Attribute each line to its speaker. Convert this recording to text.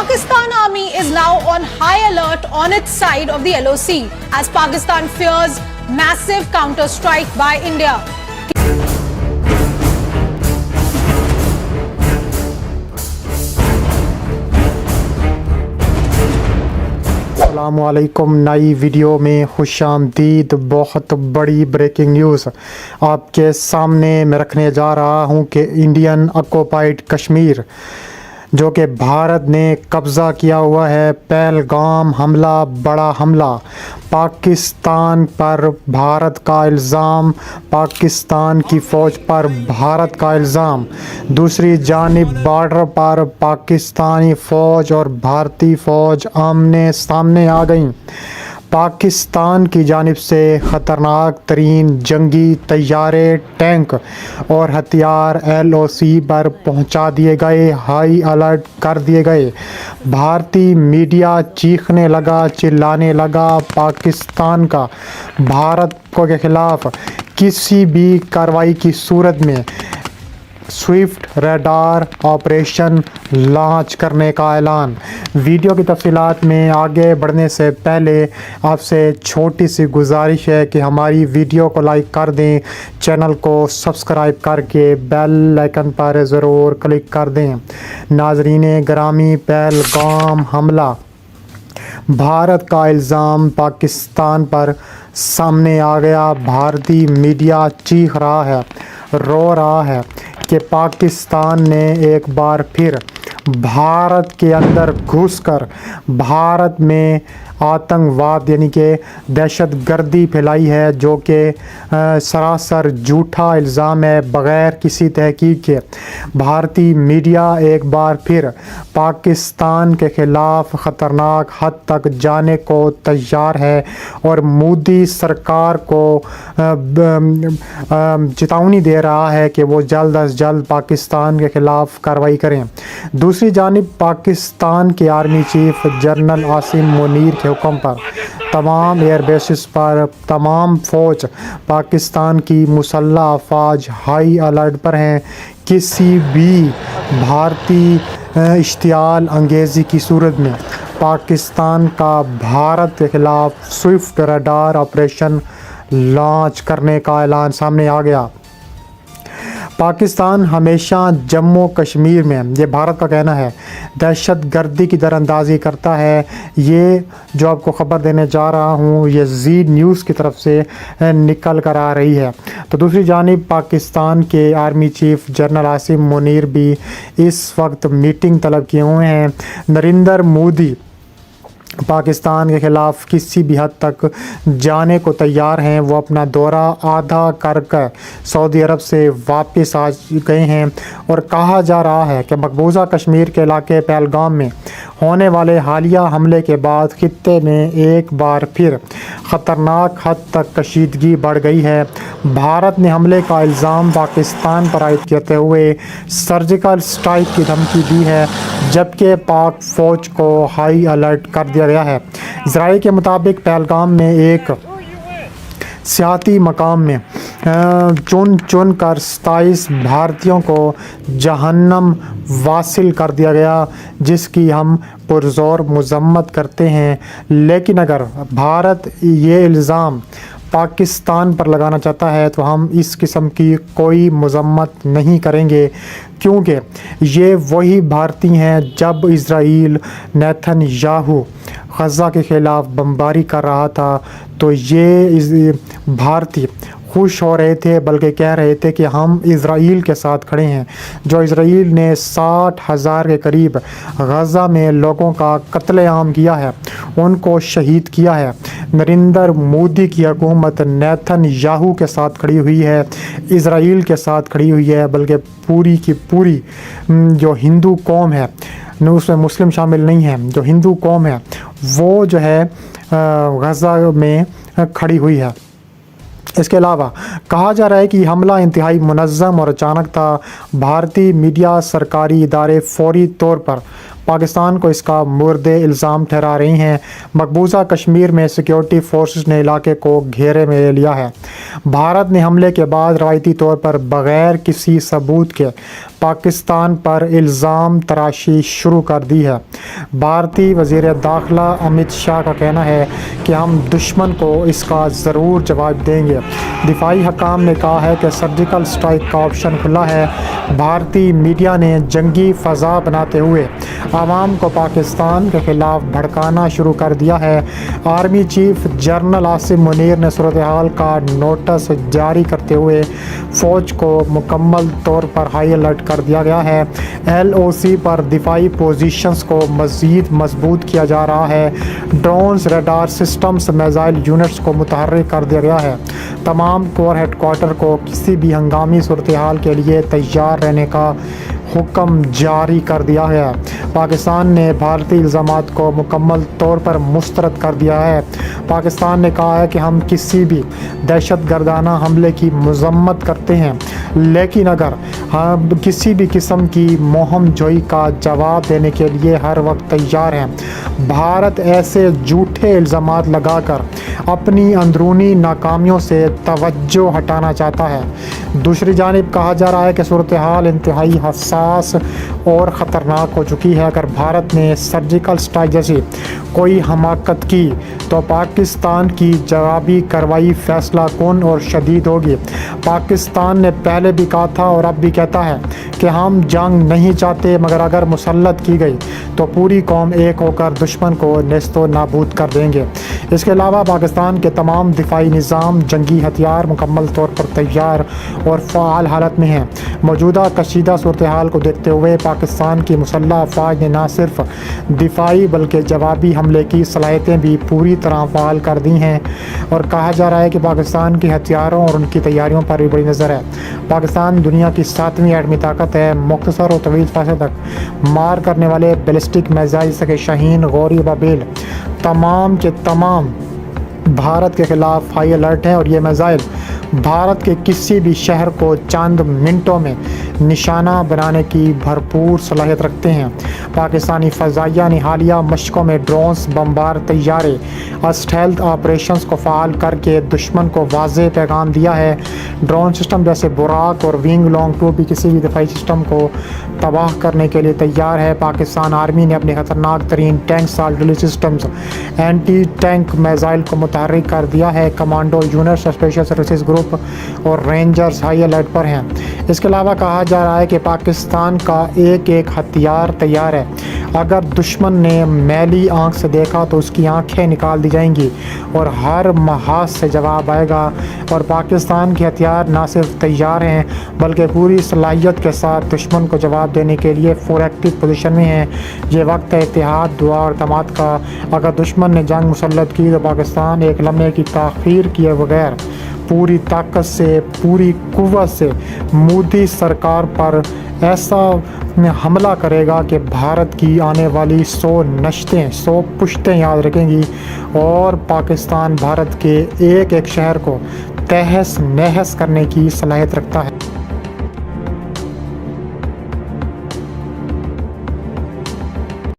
Speaker 1: Pakistan Army is now on high alert on its side of the LOC as Pakistan fears massive counter-strike by India.
Speaker 2: अस्सलामुअलैकुम। नई video में खुशामदीद। बहुत बड़ी breaking news आपके सामने मैं रखने जा रहा हूं कि इंडियन ऑक्युपाइड कश्मीर जो कि भारत ने कब्ज़ा किया हुआ है, पहलगाम हमला, बड़ा हमला, पाकिस्तान पर भारत का इल्ज़ाम, पाकिस्तान की फ़ौज पर भारत का इल्ज़ाम। दूसरी जानिब बॉर्डर पर पाकिस्तानी फ़ौज और भारतीय फ़ौज आमने सामने आ गई। पाकिस्तान की जानिब से ख़तरनाक तरीन जंगी तैयारे, टैंक और हथियार LOC पर पहुंचा दिए गए, हाई अलर्ट कर दिए गए। भारतीय मीडिया चीखने लगा, चिल्लाने लगा पाकिस्तान का भारत के ख़िलाफ़ किसी भी कार्रवाई की सूरत में स्विफ्ट रडार ऑपरेशन लॉन्च करने का ऐलान। वीडियो की तफसीलात में आगे बढ़ने से पहले आपसे छोटी सी गुजारिश है कि हमारी वीडियो को लाइक कर दें, चैनल को सब्सक्राइब करके बेल आइकन पर ज़रूर क्लिक कर दें। नाज़रीन ग्रामी, पहलगाम हमला, भारत का इल्ज़ाम पाकिस्तान पर सामने आ गया। भारतीय मीडिया चीख रहा है, रो रहा है कि पाकिस्तान ने एक बार फिर भारत के अंदर घुसकर भारत में आतंकवाद यानी कि दहशत गर्दी फैलाई है, जो कि सरासर झूठा इल्ज़ाम है बग़ैर किसी तहकीक के। भारतीय मीडिया एक बार फिर पाकिस्तान के ख़िलाफ़ ख़तरनाक हद तक जाने को तैयार है और मोदी सरकार को चेतावनी दे रहा है कि वो जल्द अज जल्द पाकिस्तान के ख़िलाफ़ कार्रवाई करें। दूसरी जानिब पाकिस्तान के army chief general Asim Munir के हुक्म पर तमाम एयर बेसिस पर तमाम फ़ौज पाकिस्तान की मुसल्लह अफ़वाज हाई अलर्ट पर हैं। किसी भी भारतीय इश्तियाल अंगेज़ी की सूरत में पाकिस्तान का भारत के ख़िलाफ़ स्विफ्ट रडार ऑपरेशन लॉन्च करने का ऐलान सामने आ गया। पाकिस्तान हमेशा जम्मू कश्मीर में, ये भारत का कहना है, दहशत गर्दी की दरअंदाज़ी करता है। ये जो आपको ख़बर देने जा रहा हूँ ये ज़ी न्यूज़ की तरफ से निकल कर आ रही है। तो दूसरी जानिब पाकिस्तान के army chief general Asim Munir भी इस वक्त मीटिंग तलब किए हुए हैं। नरेंद्र मोदी पाकिस्तान के ख़िलाफ़ किसी भी हद तक जाने को तैयार हैं। वो अपना दौरा आधा कर सऊदी अरब से वापस आ गए हैं और कहा जा रहा है कि मकबूजा कश्मीर के इलाके पहलगाम में होने वाले हालिया हमले के बाद खित्ते में एक बार फिर ख़तरनाक हद तक कशीदगी बढ़ गई है। भारत ने हमले का इल्ज़ाम पाकिस्तान पर आयद करते हुए सर्जिकल स्ट्राइक की धमकी दी है, जबकि पाक फ़ौज को हाई अलर्ट कर दिया गया है। इज़राइल के मुताबिक पहलगाम में एक सियाती मकाम में चुन कर 27 भारतीयों को जहन्नम वासिल कर दिया गया, जिसकी हम पुरज़ोर मज़म्मत करते हैं। लेकिन अगर भारत ये इल्ज़ाम पाकिस्तान पर लगाना चाहता है तो हम इस किस्म की कोई मज़म्मत नहीं करेंगे, क्योंकि ये वही भारतीय हैं जब इज़राइल नेतन्याहू ग़ज़ा के ख़िलाफ़ बमबारी कर रहा था तो ये भारतीय खुश हो रहे थे, बल्कि कह रहे थे कि हम इज़राइल के साथ खड़े हैं। जो इज़राइल ने 60,000 के करीब ग़ज़ा में लोगों का कत्लेआम किया है, उनको शहीद किया है। नरेंद्र मोदी की हुकूमत नेतन्याहू के साथ खड़ी हुई है, इज़राइल के साथ खड़ी हुई है, बल्कि पूरी की पूरी जो हिंदू कौम है, उसमें मुस्लिम शामिल नहीं है, जो हिंदू कौम है वो जो है ग़ज़ा में खड़ी हुई है। इसके अलावा कहा जा रहा है कि हमला इंतहाई मुनज़्ज़म और अचानक था। भारतीय मीडिया सरकारी इदारे फौरी तौर पर पाकिस्तान को इसका मुर्दे इल्ज़ाम ठहरा रही हैं। मकबूजा कश्मीर में सिक्योरिटी फोर्सेस ने इलाके को घेरे में ले लिया है। भारत ने हमले के बाद रवायती तौर पर बग़ैर किसी सबूत के पाकिस्तान पर इल्ज़ाम तराशी शुरू कर दी है। بھارتی وزیر داخلہ امت شاہ کا کہنا ہے کہ ہم دشمن کو اس کا ضرور جواب دیں گے۔ دفاعی حکام نے کہا ہے کہ سرجیکل اسٹرائک کا آپشن کھلا ہے۔ بھارتی میڈیا نے جنگی فضا بناتے ہوئے عوام کو پاکستان کے خلاف بھڑکانا شروع کر دیا ہے۔ Army chief general Asim Munir نے صورتحال کا نوٹس جاری کرتے ہوئے فوج کو مکمل طور پر ہائی الرٹ کر دیا گیا ہے۔ LOC پر دفاعی پوزیشنز کو مزید مضبوط کیا جا رہا ہے۔ Drones, radar systems, missile units کو متحرک کر دیا گیا ہے۔ تمام کور ہیڈ کوارٹر کو کسی بھی ہنگامی صورتحال کے لیے تیار رہنے کا حکم جاری کر دیا ہے۔ پاکستان نے بھارتی الزامات کو مکمل طور پر مسترد کر دیا ہے۔ پاکستان نے کہا ہے کہ ہم کسی بھی دہشت گردانہ حملے کی مذمت کرتے ہیں، لیکن اگر ہم کسی بھی قسم کی مہم جوئی کا جواب دینے کے لیے ہر وقت تیار ہیں۔ بھارت ایسے جھوٹے الزامات لگا کر اپنی اندرونی ناکامیوں سے توجہ ہٹانا چاہتا ہے۔ دوسری جانب کہا جا رہا ہے کہ صورتحال انتہائی حساس اور خطرناک ہو چکی ہے۔ اگر بھارت نے سرجیکل اسٹرائک جیسی کوئی حماقت کی تو پاکستان کی جوابی کارروائی فیصلہ کن اور شدید ہوگی۔ پاکستان نے پہلے بھی کہا تھا اور اب بھی کہتا ہے کہ ہم جنگ نہیں چاہتے، مگر اگر مسلط کی گئی تو پوری قوم ایک ہو کر دشمن کو نیست و نابود کر دیں گے۔ اس کے علاوہ پاکستان کے تمام دفاعی نظام، جنگی ہتھیار مکمل طور پر تیار اور فعال حالت میں ہیں۔ موجودہ کشیدہ صورتحال کو دیکھتے ہوئے پاکستان کی مسلح افواج نے نہ صرف دفاعی بلکہ جوابی حملے کی صلاحیتیں بھی پوری طرح فعال کر دی ہیں، اور کہا جا رہا ہے کہ پاکستان کے ہتھیاروں اور ان کی تیاریوں پر بھی بڑی نظر ہے۔ پاکستان دنیا کی 7ویں ایٹمی طاقت ہے۔ مختصر اور طویل فاصلے تک مار کرنے والے بیلسٹک میزائل جیسے کہ شاہین، غوری، بابیل تمام کے تمام بھارت کے خلاف ہائی الرٹ ہیں، اور یہ میزائل بھارت کے کسی بھی شہر کو چند منٹوں میں نشانہ بنانے کی بھرپور صلاحیت رکھتے ہیں۔ پاکستانی فضائیہ نے حالیہ مشقوں میں ڈرونز، بمبار طیارے، اسٹیلتھ آپریشنز کو فعال کر کے دشمن کو واضح پیغام دیا ہے۔ ڈرون سسٹم جیسے براک اور ونگ لانگ 2 بھی کسی بھی دفاعی سسٹم کو تباہ کرنے کے لیے تیار ہے۔ پاکستان آرمی نے اپنے خطرناک ترین ٹینک سالٹلی سسٹمز، اینٹی ٹینک میزائل کو متحرک کر دیا ہے۔ Commando units, special services group اور رینجرز ہائی الرٹ پر ہیں۔ اس کے علاوہ کہا جا رہا ہے کہ پاکستان کا ایک ایک ہتھیار تیار ہے۔ اگر دشمن نے میلی آنکھ سے دیکھا تو اس کی آنکھیں نکال دی جائیں گی اور ہر محاذ سے جواب آئے گا، اور پاکستان کے ہتھیار نہ صرف تیار ہیں بلکہ پوری صلاحیت کے ساتھ دشمن کو جواب دینے کے لیے فور ایکٹیو پوزیشن میں ہیں۔ یہ وقت ہے اتحاد، دعا اور اعتماد کا۔ اگر دشمن نے جنگ مسلط کی تو پاکستان ایک لمحے کی تاخیر کیے بغیر پوری طاقت سے، پوری قوت سے مودی سرکار پر ایسا حملہ کرے گا کہ بھارت کی آنے والی 100 نشستیں، 100 پشتیں یاد رکھیں گی، اور پاکستان بھارت کے ایک ایک شہر کو تہس نہس کرنے کی صلاحیت رکھتا ہے۔